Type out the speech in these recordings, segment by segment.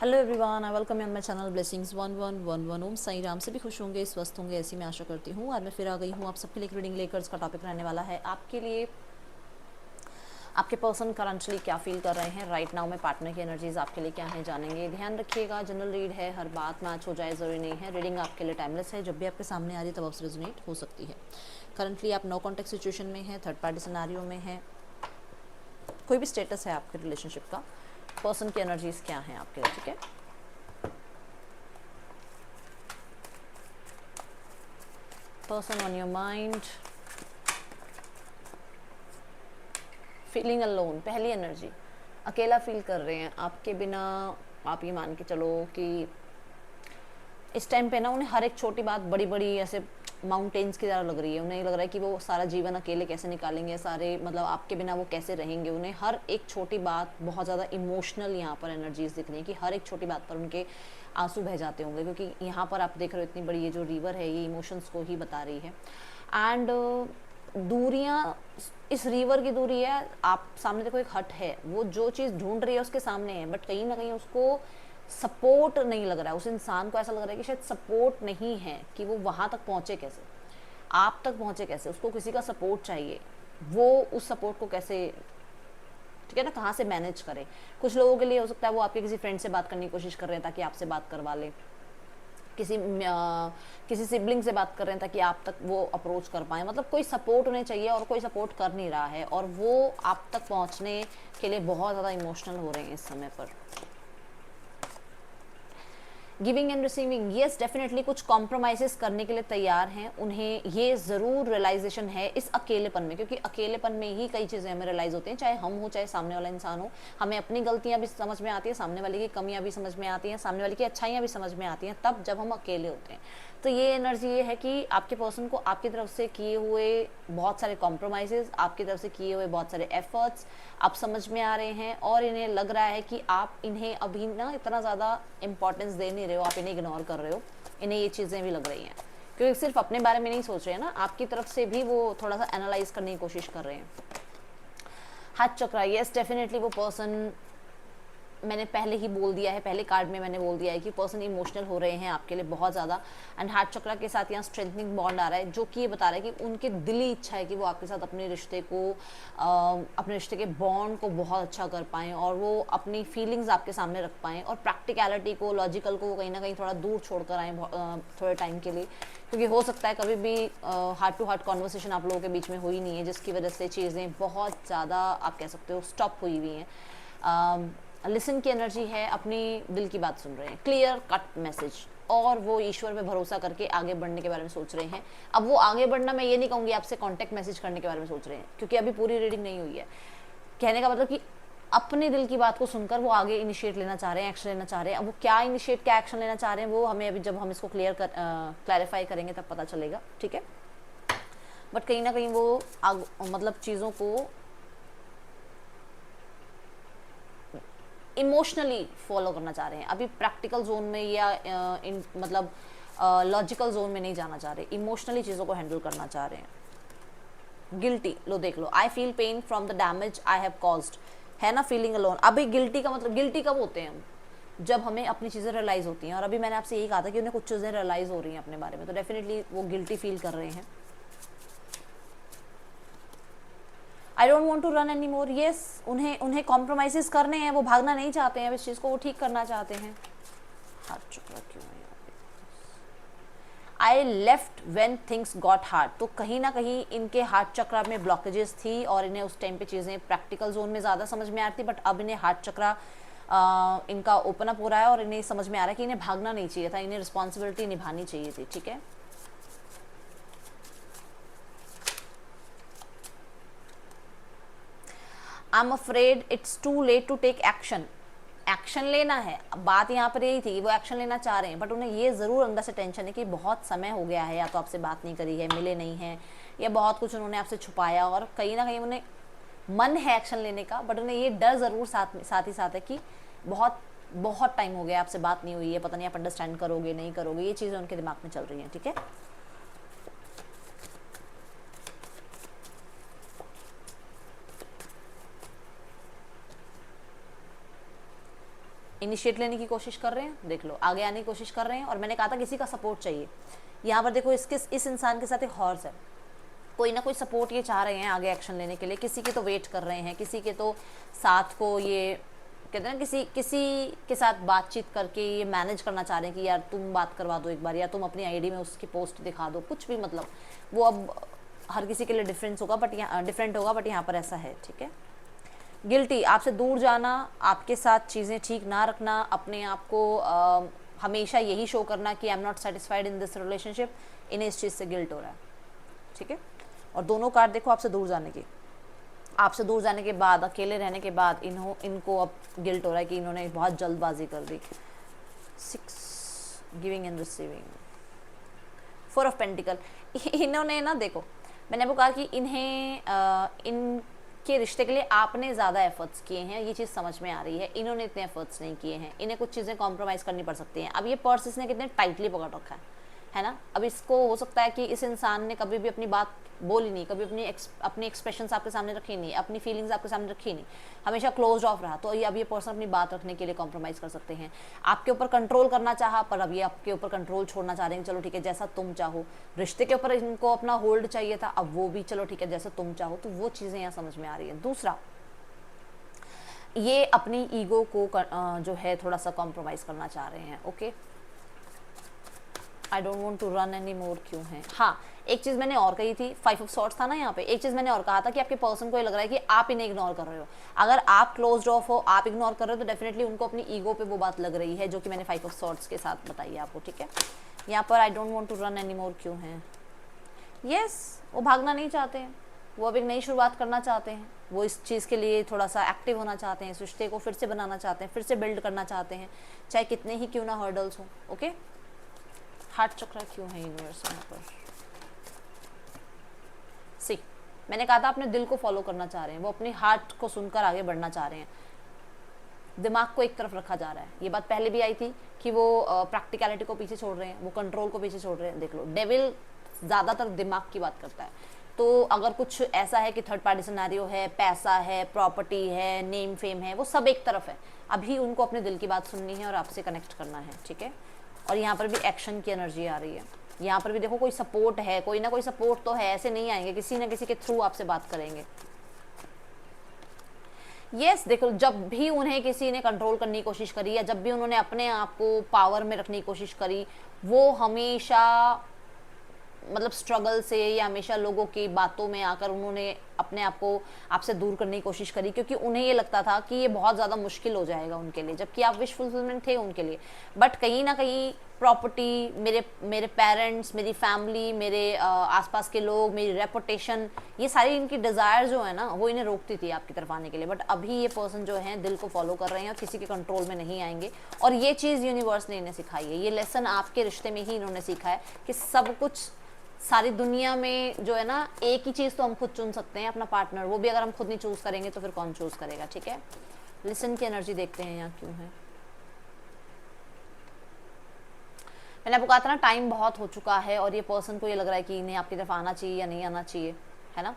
Hello everyone, I welcome you on my channel blessings 1111। ओम साई राम। से भी खुश होंगे, स्वस्थ होंगे, ऐसी मैं आशा करती हूँ। आज मैं फिर आ गई हूँ आप सबके लिए रीडिंग लेकर। इसका टॉपिक रहने वाला है आपके लिए आपके पर्सन करंटली क्या फील कर रहे हैं राइट नाउ में। पार्टनर की एनर्जीज आपके लिए क्या है जानेंगे। ध्यान रखिएगा, जनरल रीड है, हर बात मैच हो जाए ज़रूरी नहीं है। रीडिंग आपके लिए टाइमलेस है, जब भी आपके सामने आ रही है तब आपसे रेजोनेट हो सकती है। करंटली आप नो कॉन्टेक्ट सिचुएशन में है, थर्ड पार्टी सिनेरियो में है, कोई भी स्टेटस है आपके रिलेशनशिप का। पर्सन की एनर्जीज क्या है आपके लिए, ठीक है। Person on your mind, feeling alone. पहली एनर्जी, अकेला फील कर रहे हैं आपके बिना। आप ये मान के चलो कि इस टाइम पे ना उन्हें हर एक छोटी बात बड़ी बड़ी ऐसे माउंटेन्स की तरह लग रही है। उन्हें लग रहा है कि वो सारा जीवन अकेले कैसे निकालेंगे, सारे मतलब आपके बिना वो कैसे रहेंगे। उन्हें हर एक छोटी बात बहुत ज़्यादा इमोशनल यहाँ पर एनर्जीज दिख रही है कि हर एक छोटी बात पर उनके आंसू बह जाते होंगे, क्योंकि यहाँ पर आप देख रहे हो इतनी बड़ी ये जो रिवर है ये इमोशंस को ही बता रही है। एंड दूरियाँ, इस रिवर की दूरी है, आप सामने देखो एक हट है, वो जो चीज़ ढूंढ रही है उसके सामने है, बट कहीं ना कहीं उसको सपोर्ट नहीं लग रहा है। उस इंसान को ऐसा लग रहा है कि शायद सपोर्ट नहीं है, कि वो वहाँ तक पहुँचे कैसे, आप तक पहुँचे कैसे। उसको किसी का सपोर्ट चाहिए, वो उस सपोर्ट को कैसे, ठीक है ना, कहाँ से मैनेज करे। कुछ लोगों के लिए हो सकता है वो आपके किसी फ्रेंड से बात करने की कोशिश कर रहे हैं ताकि आपसे बात करवा ले, किसी सिबलिंग से बात कर रहे हैं ताकि आप तक वो अप्रोच कर पाए। मतलब कोई सपोर्ट उन्हें चाहिए और कोई सपोर्ट कर नहीं रहा है, और वो आप तक पहुंचने के लिए बहुत ज़्यादा इमोशनल हो रहे हैं इस समय पर। Giving and receiving, yes definitely कुछ कॉम्प्रोमाइज़ करने के लिए तैयार हैं। उन्हें ये ज़रूर रियलाइजेशन है इस अकेलेपन में, क्योंकि अकेलेपन में ही कई चीज़ें हमें रियलाइज़ होती हैं, चाहे हम हो चाहे सामने वाला इंसान हो। हमें अपनी गलतियाँ भी समझ में आती है, सामने वाले की कमियाँ भी समझ में आती हैं, सामने वाले की अच्छाइयाँ भी समझ में आती हैं, तब जब हम अकेले होते हैं। तो ये एनर्जी ये है कि आपके पर्सन को आपकी तरफ से किए हुए बहुत सारे कॉम्प्रोमाइज़, आपकी तरफ से किए हुए बहुत सारे एफर्ट्स आप समझ में आ रहे हैं, और इन्हें लग रहा है कि आप इन्हें अभी ना इतना ज़्यादा इंपॉर्टेंस दे नहीं रहे हो, आप इन्हें इग्नोर कर रहे हो। इन्हें ये चीज़ें भी लग रही हैं, क्योंकि सिर्फ अपने बारे में नहीं सोच रहे हैं ना, आपकी तरफ से भी वो थोड़ा सा एनालाइज करने की कोशिश कर रहे हैं। हाथ चक्रा, यस डेफिनेटली वो पर्सन, मैंने पहले ही बोल दिया है, पहले कार्ड में मैंने बोल दिया है कि पर्सन इमोशनल हो रहे हैं आपके लिए बहुत ज़्यादा। एंड हार्ट चक्रा के साथ यहाँ स्ट्रेंथनिंग बॉन्ड आ रहा है, जो कि ये बता रहा है कि उनकी दिली इच्छा है कि वो आपके साथ अपने रिश्ते को अपने रिश्ते के बॉन्ड को बहुत अच्छा कर पाएँ, और वो अपनी फीलिंग्स आपके सामने रख पाएँ, और प्रैक्टिकलिटी को, लॉजिकल को वो कहीं ना कहीं थोड़ा दूर छोड़ कर आएँ थोड़े टाइम के लिए। क्योंकि हो सकता है कभी भी हार्ट टू हार्ट कॉन्वर्सेशन आप लोगों के बीच में हुई नहीं है, जिसकी वजह से चीज़ें बहुत ज़्यादा आप कह सकते हो स्टॉप हुई हुई हैं। लिसन की एनर्जी है, अपनी दिल की बात सुन रहे हैं, क्लियर कट मैसेज, और वो ईश्वर पे भरोसा करके आगे बढ़ने के बारे में सोच रहे हैं। अब वो आगे बढ़ना, मैं ये नहीं कहूँगी आपसे कांटेक्ट मैसेज करने के बारे में सोच रहे हैं, क्योंकि अभी पूरी रीडिंग नहीं हुई है। कहने का मतलब कि अपने दिल की बात को सुनकर वो आगे इनिशिएट लेना चाह रहे हैं, एक्शन लेना चाह रहे हैं। अब वो क्या इनिशिएट, क्या एक्शन लेना चाह रहे हैं, वो हमें अभी जब हम इसको क्लैरिफाई करेंगे तब पता चलेगा, ठीक है। बट कहीं ना कहीं वो मतलब चीज़ों को इमोशनली फॉलो करना चाह रहे हैं। अभी प्रैक्टिकल जोन में या मतलब लॉजिकल जोन में नहीं जाना चाह रहे, इमोशनली चीज़ों को हैंडल करना चाह रहे हैं। गिल्टी, लो देख लो, I feel pain from the damage I have caused, है ना, फीलिंग अलोन। अभी गिल्टी का मतलब, गिल्टी कब होते हैं हम, जब हमें अपनी चीज़ें रियलाइज़ होती हैं। और अभी मैंने आपसे यही कहा था कि उन्हें कुछ चीज़ें रियलाइज़ हो रही हैं अपने बारे में, तो डेफिनेटली वो गिल्टी फील कर रहे हैं। I don't want to run any more, yes उन्हें कॉम्प्रोमाइज़ करने हैं, वो भागना नहीं चाहते हैं, इस चीज़ को वो ठीक करना चाहते हैं। हाथ चुका क्यों है, I left when things got hard, तो कहीं ना कहीं इनके हार्ट चक्रा में ब्लॉकेजेस थी, और इन्हें उस टाइम पे चीज़ें प्रैक्टिकल जोन में ज़्यादा समझ में आती, बट अब इन्हें हार्ट चक्रा इनका ओपन अप हो रहा है, और इन्हें समझ में आ रहा है कि इन्हें भागना नहीं चाहिए था, इन्हें रिस्पॉन्सिबिलिटी निभानी चाहिए थी, ठीक है। I am afraid it's too late to take action, action लेना है। बात यहाँ पर यही थी, वो एक्शन लेना चाह रहे हैं, बट उन्हें ये ज़रूर अंदर से टेंशन है कि बहुत समय हो गया है, या तो आपसे बात नहीं करी है, मिले नहीं हैं, या बहुत कुछ उन्होंने आपसे छुपाया, और कहीं ना कहीं उन्हें मन है एक्शन लेने का, बट उन्हें ये डर ज़रूर साथ ही साथ है कि बहुत बहुत टाइम हो गया, आपसे बात नहीं हुई है, पता नहीं आप अंडरस्टैंड करोगे नहीं करोगे, ये चीज़ें उनके दिमाग में चल रही हैं, ठीक है। इनिशिएट लेने की कोशिश कर रहे हैं, देख लो आगे आने की कोशिश कर रहे हैं, और मैंने कहा था किसी का सपोर्ट चाहिए। यहाँ पर देखो इस इंसान के साथ एक हॉर्स है, कोई ना कोई सपोर्ट ये चाह रहे हैं आगे एक्शन लेने के लिए, किसी के तो वेट कर रहे हैं, किसी के तो साथ को ये कहते हैं ना, किसी के साथ बातचीत करके ये मैनेज करना चाह रहे हैं कि यार तुम बात करवा दो एक बार, या तुम अपनी आईडी में उसकी पोस्ट दिखा दो, कुछ भी, मतलब वो अब हर किसी के लिए डिफरेंट होगा, बट यहाँ पर ऐसा है, ठीक है। गिल्टी, आपसे दूर जाना, आपके साथ चीज़ें ठीक ना रखना, अपने आप को हमेशा यही शो करना कि I am not satisfied in this relationship, इन्हें इस चीज़ से गिल्ट हो रहा है, ठीक है। और दोनों कार्ड देखो आपसे दूर जाने की, आपसे दूर जाने के बाद, अकेले रहने के बाद इनको अब गिल्ट हो रहा है कि इन्होंने बहुत जल्दबाजी कर दी। 6 giving and receiving, 4 of pentacle, इन्होंने ना देखो मैंने आपको कहा कि इनके रिश्ते के लिए आपने ज़्यादा एफर्ट्स किए हैं, ये चीज़ समझ में आ रही है। इन्होंने इतने एफर्ट्स नहीं किए हैं, इन्हें कुछ चीज़ें कॉम्प्रोमाइज़ करनी पड़ सकती हैं। अब ये पर्स इसने कितने टाइटली पकड़ रखा है ना। अब इसको हो सकता है कि इस इंसान ने कभी भी अपनी बात बोली नहीं, कभी अपनी एक्सप्रेशंस आपके सामने रखी नहीं, अपनी फीलिंग्स आपके सामने रखी नहीं, हमेशा क्लोज ऑफ रहा। तो ये अब ये पर्सन अपनी बात रखने के लिए कॉम्प्रोमाइज़ कर सकते हैं। आपके ऊपर कंट्रोल करना चाहा, पर अब ये आपके ऊपर कंट्रोल छोड़ना चाह रहे हैं, चलो ठीक है जैसा तुम चाहो। रिश्ते के ऊपर इनको अपना होल्ड चाहिए था, अब वो भी चलो ठीक है जैसा तुम चाहो। तो वो चीज़ें यहाँ समझ में आ रही है। दूसरा, ये अपनी ईगो को जो है थोड़ा सा कॉम्प्रोमाइज़ करना चाह रहे हैं। Okay, I don't want to run any more क्यों है। हाँ, एक चीज़ मैंने और कही थी, 5 ऑफ सॉर्ट्स था ना यहाँ पे, एक चीज़ मैंने और कहा था कि आपके पर्सन को ये लग रहा है कि आप इन्हें इग्नोर कर रहे हो। अगर आप क्लोज्ड ऑफ हो, आप इग्नोर कर रहे हो, तो डेफिनेटली उनको अपनी ईगो पे वो बात लग रही है, जो कि मैंने 5 ऑफ सॉर्ट्स के साथ बताई है आपको, ठीक है। यहाँ पर I don't want to run any more क्यों है। यस, वो भागना नहीं चाहते हैं, वो अब एक नई शुरुआत करना चाहते हैं, वो इस चीज़ के लिए थोड़ा सा एक्टिव होना चाहते हैं, इस रिश्ते को फिर से बनाना चाहते हैं, फिर से बिल्ड करना चाहते हैं, चाहे कितने ही क्यों ना हर्डल्स हों। ओके, हार्ट चक्र क्यों है यूनिवर्स यहाँ पर। सी, मैंने कहा था अपने दिल को फॉलो करना चाह रहे हैं, वो अपनी हार्ट को सुनकर आगे बढ़ना चाह रहे हैं। दिमाग को एक तरफ रखा जा रहा है। ये बात पहले भी आई थी कि वो प्रैक्टिकलिटी को पीछे छोड़ रहे हैं, वो कंट्रोल को पीछे छोड़ रहे हैं। देख लो, डेविल ज़्यादातर दिमाग की बात करता है। तो अगर कुछ ऐसा है कि थर्ड पार्टी सिनेरियो है, पैसा है, प्रॉपर्टी है, नेम फेम है, वो सब एक तरफ है। अभी उनको अपने दिल की बात सुननी है और आपसे कनेक्ट करना है, ठीक है। और यहाँ पर भी एक्शन की एनर्जी आ रही है। यहाँ पर भी देखो कोई सपोर्ट है, कोई ना कोई सपोर्ट तो है, ऐसे नहीं आएंगे, किसी ना किसी के थ्रू आपसे बात करेंगे। यस, देखो जब भी उन्हें किसी ने कंट्रोल करने की कोशिश करी, या जब भी उन्होंने अपने आप को पावर में रखने की कोशिश करी, वो हमेशा मतलब स्ट्रगल से, या हमेशा लोगों की बातों में आकर उन्होंने अपने आप को आपसे दूर करने की कोशिश करी, क्योंकि उन्हें ये लगता था कि ये बहुत ज़्यादा मुश्किल हो जाएगा उनके लिए, जबकि आप विश फुलफिलमेंट थे उनके लिए। बट कहीं ना कहीं प्रॉपर्टी, मेरे पेरेंट्स, मेरी फैमिली, मेरे आसपास के लोग, मेरी रेपुटेशन, ये सारी इनकी डिज़ायर जो है ना, वो इन्हें रोकती थी आपकी तरफ आने के लिए। बट अभी ये पर्सन जो है दिल को फॉलो कर रहे हैं और किसी के कंट्रोल में नहीं आएंगे। और ये चीज़ यूनिवर्स ने इन्हें सिखाई है, ये लेसन आपके रिश्ते में ही इन्होंने सीखा है कि सब कुछ सारी दुनिया में जो है ना, एक ही चीज़ तो हम खुद चुन सकते हैं, अपना पार्टनर। वो भी अगर हम खुद नहीं चूज़ करेंगे तो फिर कौन चूज़ करेगा, ठीक है। लिसन की एनर्जी देखते हैं यहाँ क्यों है। मैंने आपको कहा था ना, टाइम बहुत हो चुका है और ये पर्सन को ये लग रहा है कि इन्हें आपकी तरफ आना चाहिए या नहीं आना चाहिए, है ना।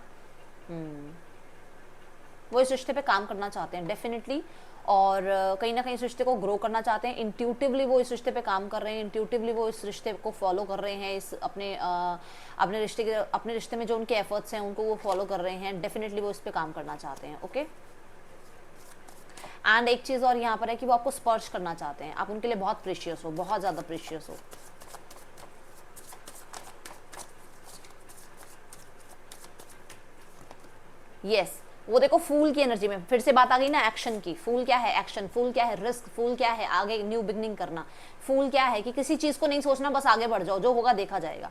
वो इस रिश्ते पे काम करना चाहते हैं डेफिनेटली, और कहीं ना कहीं इस रिश्ते को ग्रो करना चाहते हैं। इंट्यूटिवली वो इस रिश्ते पे काम कर रहे हैं, इंट्यूटिवली वो इस रिश्ते को फॉलो कर रहे हैं, इस अपने रिश्ते में जो उनके एफर्ट्स हैं उनको वो फॉलो कर रहे हैं। डेफिनेटली वो इस पे काम करना चाहते हैं। ओके, एंड एक चीज़ और यहाँ पर है कि वो आपको स्पर्श करना चाहते हैं, आप उनके लिए बहुत प्रीशियस हो, बहुत ज़्यादा प्रीशियस हो। यस, वो देखो फूल की एनर्जी में फिर से बात आ गई ना एक्शन की। फूल क्या है? एक्शन। फूल क्या है? रिस्क। फूल क्या है? आगे न्यू बिगनिंग करना। फूल क्या है कि किसी चीज को नहीं सोचना, बस आगे बढ़ जाओ, जो होगा देखा जाएगा।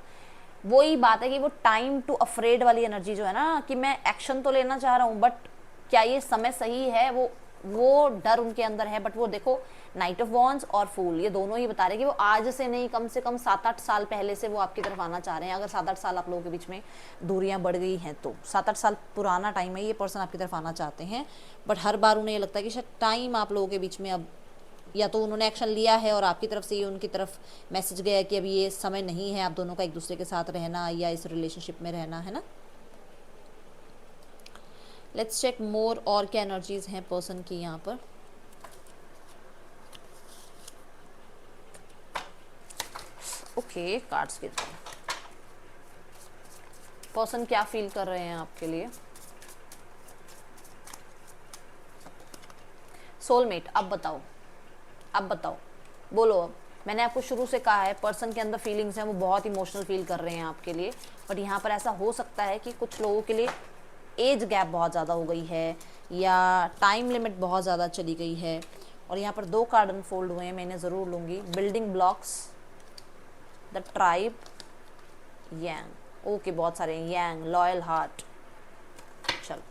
वही बात है कि वो टाइम टू अफ्रेड वाली एनर्जी जो है ना, कि मैं एक्शन तो लेना चाह रहा हूँ बट क्या ये समय सही है, वो डर उनके अंदर है। बट वो देखो नाइट ऑफ वॉन्ड्स और फूल, ये दोनों ही बता रहे हैं कि वो आज से नहीं, कम से कम 7-8 साल पहले से वो आपकी तरफ आना चाह रहे हैं। अगर 7-8 साल आप लोगों के बीच में दूरियां बढ़ गई हैं तो 7-8 साल पुराना टाइम है, ये पर्सन आपकी तरफ आना चाहते हैं। बट हर बार उन्हें ये लगता है कि शायद टाइम आप लोगों के बीच में अब, या तो उन्होंने एक्शन लिया है और आपकी तरफ से ये उनकी तरफ मैसेज गया है कि अभी ये समय नहीं है आप दोनों का एक दूसरे के साथ रहना या इस रिलेशनशिप में रहना, है ना। लेट्स चेक मोर, और क्या एनर्जीज हैं पर्सन की यहाँ पर। ओके, कार्ड्स के थ्रू पर्सन क्या फील कर रहे हैं आपके लिए। सोलमेट, अब बताओ, अब बताओ, बोलो अब। मैंने आपको शुरू से कहा है पर्सन के अंदर फीलिंग्स हैं, वो बहुत इमोशनल फील कर रहे हैं आपके लिए, बट यहाँ पर ऐसा हो सकता है कि कुछ लोगों के लिए एज गैप बहुत ज़्यादा हो गई है या टाइम लिमिट बहुत ज़्यादा चली गई है। और यहाँ पर 2 कार्ड अनफोल्ड हुए हैं, मैंने ज़रूर लूँगी। Building blocks, the tribe, Yang. Okay, बहुत सारे यांग, लॉयल हार्ट। चलो,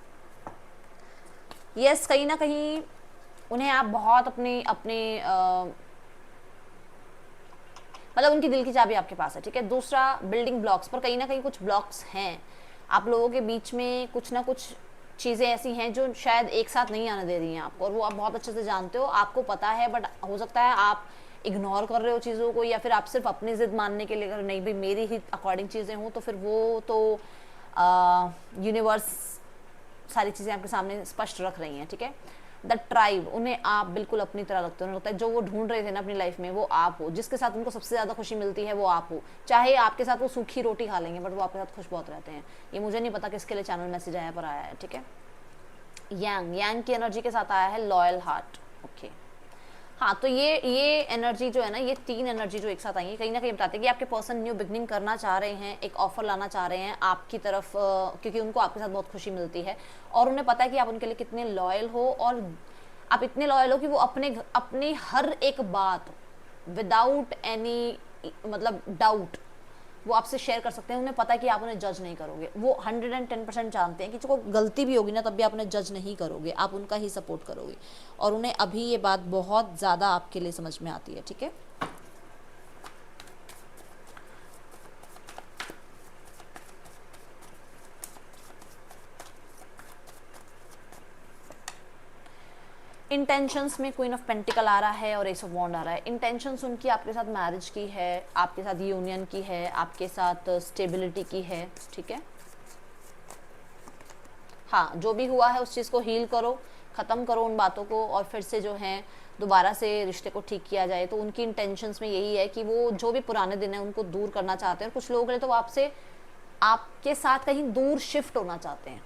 यस, कहीं ना कहीं उन्हें आप बहुत अपने अपने मतलब उनकी दिल की चाबी आपके पास है, ठीक है। दूसरा, बिल्डिंग ब्लॉक्स, पर कहीं ना कहीं कुछ ब्लॉक्स हैं आप लोगों के बीच में, कुछ ना कुछ चीज़ें ऐसी हैं जो शायद एक साथ नहीं आने दे रही हैं आपको, और वो आप बहुत अच्छे से जानते हो, आपको पता है, बट हो सकता है आप इग्नोर कर रहे हो चीज़ों को, या फिर आप सिर्फ अपनी जिद मानने के लिए, अगर नहीं भाई मेरी ही अकॉर्डिंग चीज़ें हों, तो फिर वो तो यूनिवर्स सारी चीज़ें आपके सामने स्पष्ट रख रही हैं, ठीक है। द ट्राइब, उन्हें आप बिल्कुल अपनी तरह लगते हो, उन्हें लगता है जो वो ढूंढ रहे थे ना अपनी लाइफ में, वो आप हो, जिसके साथ उनको सबसे ज़्यादा खुशी मिलती है वो आप हो। चाहे आपके साथ वो सूखी रोटी खा लेंगे, बट वो आपके साथ खुश बहुत रहते हैं। ये मुझे नहीं पता किसके लिए चैनल मैसेज आया, पर आया है, ठीक है। यांग, यांग की एनर्जी के साथ आया है लॉयल हार्ट। ओके, हाँ, तो ये एनर्जी जो है ना, ये 3 एनर्जी जो एक साथ आई है, कहीं ना कहीं बताते हैं कि आपके पर्सन न्यू बिगनिंग करना चाह रहे हैं, एक ऑफर लाना चाह रहे हैं आपकी तरफ, क्योंकि उनको आपके साथ बहुत खुशी मिलती है, और उन्हें पता है कि आप उनके लिए कितने लॉयल हो, और आप इतने लॉयल हो कि वो अपने हर एक बात विदाउट एनी मतलब डाउट वो आपसे शेयर कर सकते हैं। उन्हें पता है कि आप उन्हें जज नहीं करोगे, वो 110% जानते हैं कि जो गलती भी होगी ना तब भी आप उन्हें जज नहीं करोगे, आप उनका ही सपोर्ट करोगे, और उन्हें अभी ये बात बहुत ज़्यादा आपके लिए समझ में आती है, ठीक है। इंटेंशंस में क्वीन ऑफ पेंटिकल आ रहा है और एस ऑफ वॉन्ड आ रहा है। इंटेंशंस उनकी आपके साथ मैरिज की है, आपके साथ यूनियन की है, आपके साथ स्टेबिलिटी की है, ठीक है। हाँ, जो भी हुआ है उस चीज़ को हील करो, ख़त्म करो उन बातों को, और फिर से जो है दोबारा से रिश्ते को ठीक किया जाए। तो उनकी इंटेंशंस में यही है कि वो जो भी पुराने दिन है उनको दूर करना चाहते हैं, और कुछ लोगों के लिए तो आपसे आपके साथ कहीं दूर शिफ्ट होना चाहते हैं,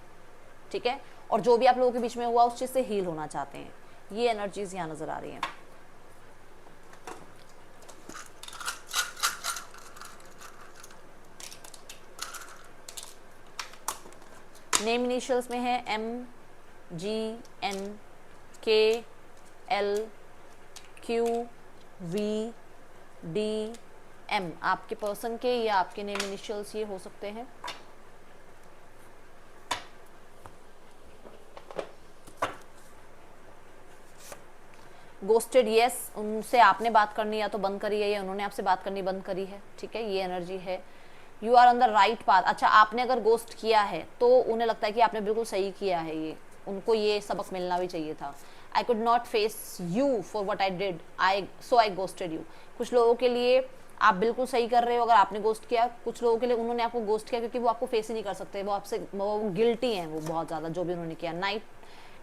ठीक है। और जो भी आप लोगों के बीच में हुआ उस चीज़ से हील होना चाहते हैं। ये एनर्जीज यहाँ नज़र आ रही हैं। नेम इनिशियल्स में है MGNKLQVDM। आपके पर्सन के या आपके नेम इनिशियल्स ये हो सकते हैं। गोस्टेड, यस, उनसे आपने बात करनी या तो बंद करी है या उन्होंने आपसे बात करनी बंद करी है, ठीक है। ये एनर्जी है। You are on the right path. अच्छा, आपने अगर गोस्ट किया है तो उन्हें लगता है कि आपने बिल्कुल सही किया है, ये उनको ये सबक मिलना भी चाहिए था। I could not face you for what I did, I ghosted you. कुछ लोगों के लिए आप बिल्कुल सही कर रहे हो अगर आपने गोस्ट किया, कुछ लोगों के लिए उन्होंने आपको गोस्ट किया क्योंकि वो आपको फेस ही नहीं कर सकते, वो आपसे वो गिल्टी हैं, वो बहुत ज़्यादा जो भी उन्होंने किया।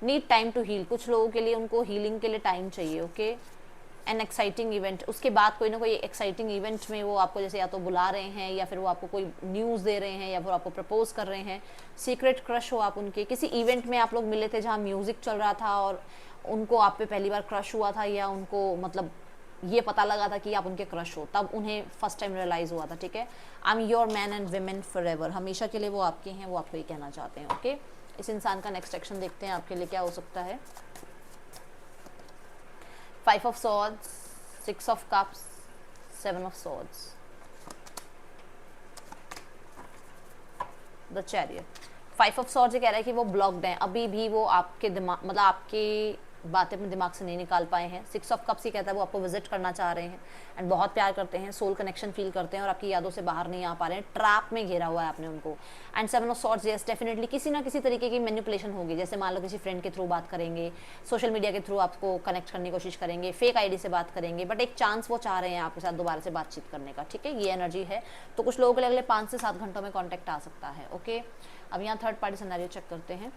नीड टाइम टू हील, कुछ लोगों के लिए उनको हीलिंग के लिए टाइम चाहिए, ओके। एन एक्साइटिंग इवेंट, उसके बाद कोई ना कोई एक्साइटिंग इवेंट में वो आपको जैसे या तो बुला रहे हैं या फिर वो आपको कोई न्यूज़ दे रहे हैं या फिर आपको प्रपोज कर रहे हैं। सीक्रेट क्रश हो आप उनके, किसी इवेंट में आप लोग मिले थे जहाँ म्यूज़िक चल रहा था और उनको आप पे पहली बार क्रश हुआ था, या उनको मतलब ये पता लगा था कि आप उनके क्रश हो, तब उन्हें फर्स्ट टाइम रियलाइज़ हुआ था, ठीक है। I am your man and women for ever, हमेशा के लिए वो आपके हैं, वो आपको ये कहना चाहते हैं, ओके। इस इंसान का नेक्स्ट एक्शन देखते हैं आपके लिए क्या हो सकता है। 5 of swords, 6 of cups, 7 of swords, the chariot. 5 of swords ये कह रहा है कि वो ब्लॉक्ड हैं, अभी भी वो आपके दिमाग मतलब आपके बातें अपने दिमाग से नहीं निकाल पाए हैं। 6 ऑफ कप्स ही कहता है वो आपको विजिट करना चाह रहे हैं एंड बहुत प्यार करते हैं, सोल कनेक्शन फील करते हैं और आपकी यादों से बाहर नहीं आ पा रहे हैं, ट्रैप में घेरा हुआ है आपने उनको। And 7 of swords, yes definitely किसी ना किसी तरीके की मैनिपुलेशन होगी, जैसे मान लो किसी फ्रेंड के थ्रू बात करेंगे, सोशल मीडिया के थ्रू आपको कनेक्ट करने की कोशिश करेंगे, फेक आईडी से बात करेंगे, बट एक चांस वो चाह रहे हैं आपके साथ दोबारा से बातचीत करने का, ठीक है। ये एनर्जी है। तो कुछ लोगों के लिए अगले 5 से 7 घंटों में कॉन्टैक्ट आ सकता है, ओके। अब यहाँ थर्ड पार्टी सिनेरियो चेक करते हैं।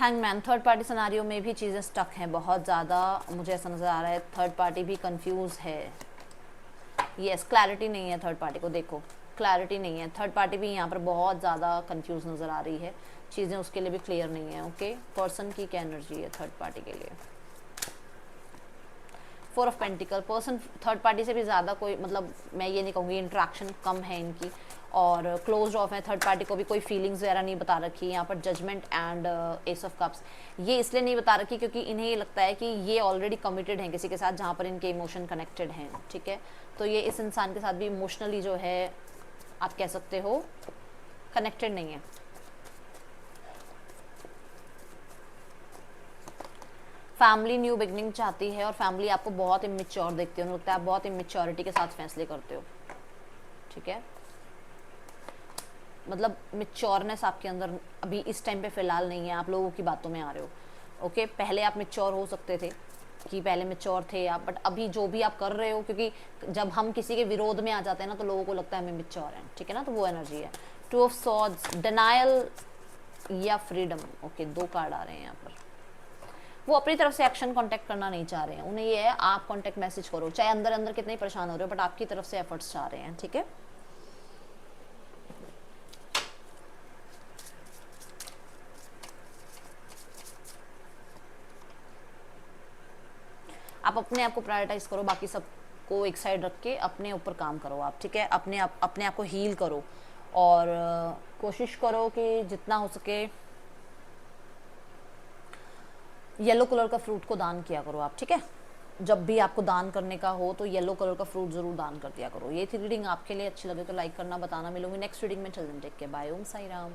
हैंगमैन, थर्ड पार्टी सिनारियो में भी चीज़ें स्टक हैं बहुत ज़्यादा, मुझे ऐसा नज़र आ रहा है थर्ड पार्टी भी कंफ्यूज है। यस, क्लैरिटी नहीं है थर्ड पार्टी को, देखो क्लैरिटी नहीं है, थर्ड पार्टी भी यहाँ पर बहुत ज़्यादा कंफ्यूज नज़र आ रही है, चीज़ें उसके लिए भी क्लियर नहीं है। ओके, पर्सन की क्या एनर्जी है थर्ड पार्टी के लिए? 4 of pentacle, person third party से भी ज़्यादा कोई, मतलब मैं ये नहीं कहूँगी इंट्रैक्शन कम है इनकी, और क्लोज ऑफ है, थर्ड पार्टी को भी कोई फीलिंग्स वगैरह नहीं बता रखी यहाँ पर। Judgement and ace of cups, ये इसलिए नहीं बता रखी क्योंकि इन्हें ये लगता है कि ये ऑलरेडी कमिटेड हैं किसी के साथ जहाँ पर इनके इमोशन कनेक्टेड हैं, ठीक है। तो ये इस इंसान के साथ भी इमोशनली जो है आप कह सकते हो कनेक्टेड नहीं है। फैमिली न्यू बिगनिंग चाहती है और फैमिली आपको बहुत इमेच्योर देखते हो, लगता है आप बहुत इमेच्योरिटी के साथ फैसले करते हो, ठीक है। मतलब मेच्योरनेस आपके अंदर अभी इस टाइम पे फिलहाल नहीं है, आप लोगों की बातों में आ रहे हो। ओके, पहले आप मेच्योर हो सकते थे कि पहले मेच्योर थे आप, बट अभी जो भी आप कर रहे हो, क्योंकि जब हम किसी के विरोध में आ जाते हैं ना तो लोगों को लगता है हमें मेच्योर है, ठीक है ना, तो वो एनर्जी है। 2 ऑफ सॉर्ड्स, डिनायल या फ्रीडम। ओके, 2 कार्ड आ रहे हैं यहाँ पर। वो अपनी तरफ से एक्शन कांटेक्ट करना नहीं चाह रहे हैं, उन्हें ये है आप कांटेक्ट मैसेज करो, चाहे अंदर अंदर कितने परेशान हो रहे हो, बट आपकी तरफ से एफर्ट्स चाह रहे हैं, ठीक है। आप अपने आप को प्रायोरिटाइज करो, बाकी सबको एक साइड रख के अपने ऊपर काम करो आप, ठीक है। अपने आप को हील करो और कोशिश करो कि जितना हो सके येलो कलर का फ्रूट को दान किया करो आप, ठीक है। जब भी आपको दान करने का हो तो येलो कलर का फ्रूट जरूर दान कर दिया करो। ये थी रीडिंग, आपके लिए अच्छी लगे तो लाइक करना, बताना। मिलूंगी नेक्स्ट रीडिंग में, चल टेक के बाय, ओम साई राम।